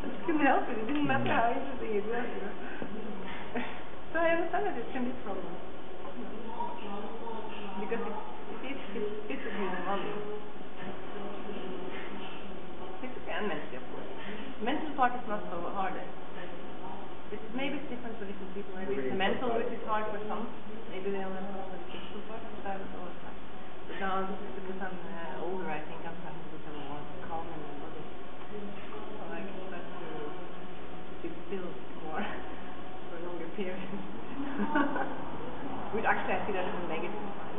just couldn't help it. It didn't matter how interesting it was, you know. So I understand that it can be a problem. Because it is physically demanding. Physically and mentally, of course. The mental part is not so hard. Maybe it's different for different people. Maybe it's the mental which is hard for some. Maybe they don't have the physical part, but I don't know what's like. But now, because I'm older, I think I'm starting to become more calm in my body. So I can start to sit still more for a longer period. Which actually I see that as a negative sign.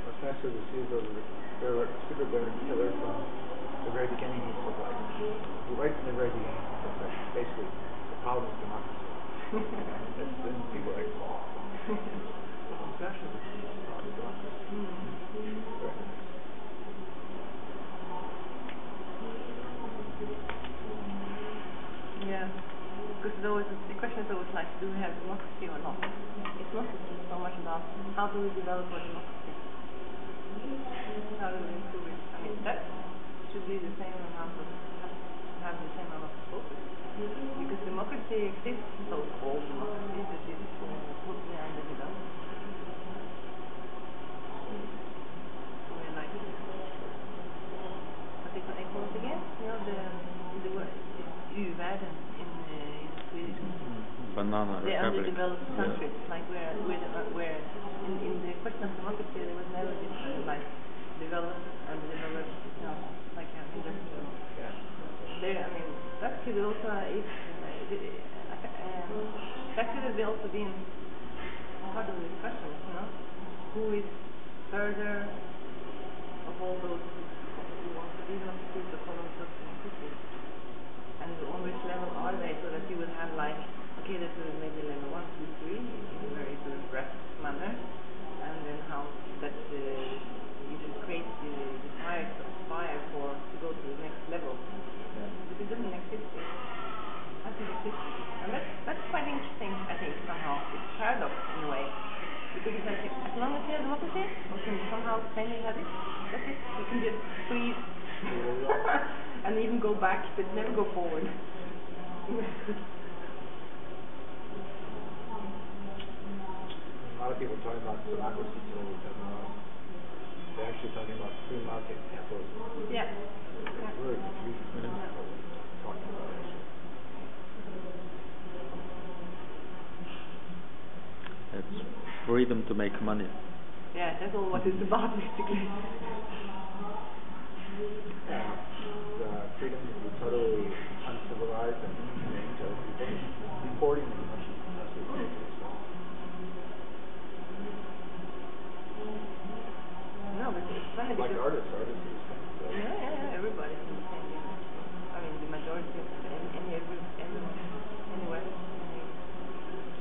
What's nice to see those super killer from the very beginning. He said, like, right from the very beginning, it's like basically the problem is democracy. And people are like, oh, fascism, democracy. Yeah, because the question is always like, do we have democracy or not? It's not so much about how do we develop our democracy. How do we improve it? I mean, that should be the same amount of, have the same amount of focus. Because democracy exists, so-called democracy, that is totally underdeveloped. We're like, what do they call it again? You know, the word, u-världen in Swedish. Banana the republic. Underdeveloped countries, like where in the question of democracy there was never this like developed, underdeveloped, you know, like industrial. Yeah. There, I mean, that could also that could have also been part of the discussion, you know, who is further of all those who want to be democracies or call themselves democracies, and on which level are they, so that you would have like, okay, this is maybe level 1, 2, 3 in a very sort of rapid manner, and then how that you should create the desire to aspire to go to the next level. Yeah. But it doesn't exist yet. It hasn't existed. And that's quite interesting, I think, somehow. It's a paradox in a way. Because it's like, as long as you have democracy, or can somehow claim you have it, that's it. You can just freeze and even go back, but never go forward. A lot of people talking about democracy today, they're actually talking about free market capitalism. Yeah. It's really confusing. Talking about it. It's freedom to make money. Yeah, that's all what it's about, basically. Yeah, the freedom to be totally uncivilized and inhumane to other people. Reporting is absolutely ridiculous. No, but it's funny like because artists are the same. So. Yeah, everybody's in the same game. I mean, the majority of everyone, anywhere, any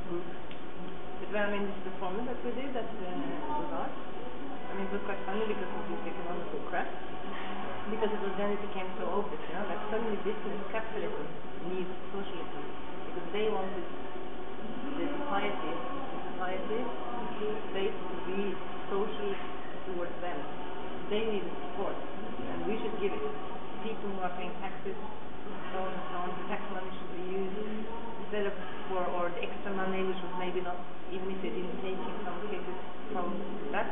group. But when, I mean, this performance that we did at was art, I mean, it was quite funny because of this economical crash. Because then it became so obvious, you know, that suddenly business, capitalism needs socialism. Because they wanted the society, space to be social towards them. They needed support, and we should give it. People who are paying taxes, so on and so on, the tax money should be used instead of or the extra money, which was maybe not, even if they didn't take in some cases from that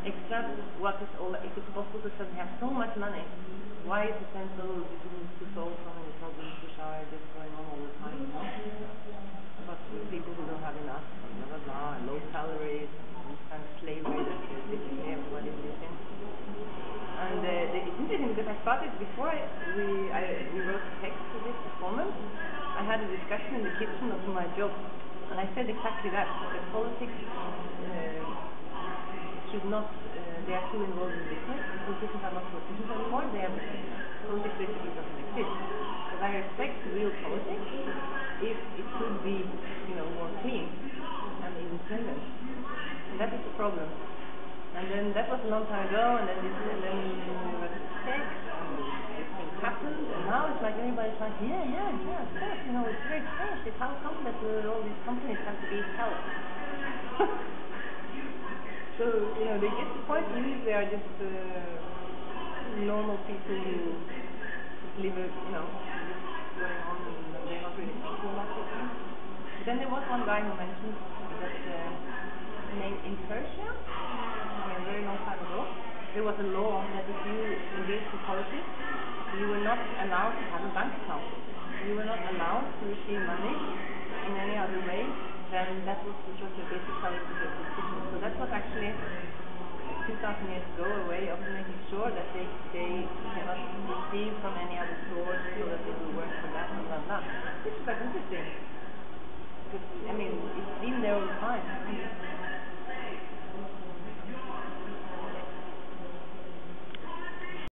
extra, what is all, if it's possible to suddenly have so much money, why is it then so difficult to solve so many problems which are just going on all the time, you know? But with people who don't have enough, blah blah blah, low salaries, this kind of slavery that basically everybody lives in. And it's interesting because I started before we wrote the text for this performance. I had a discussion in the kitchen of my job, and I said exactly that politics should not, they are too involved in business, and politicians are not politicians anymore, they are businessmen. Politics basically doesn't exist. Because I respect real politics if it could be, you know, more clean and independent. And that is the problem. And then that was a long time ago, and then we went to sex, and these things happened, and now it's like everybody's like, yeah, of course, you know, it's very strange. How come that all these companies have to be held? So So, you know, they get the point. Usually they are just normal people who live, you know, just going on and they're not really thinking about it. But then there was one guy who mentioned that in Persia, I mean, a very long time ago, there was a law that if you engaged in politics, you were not allowed to have a bank account. You were not allowed to receive money in any other way than that was a basic qualification. So that was actually 2,000 years ago a way of making sure that they cannot receive from any other source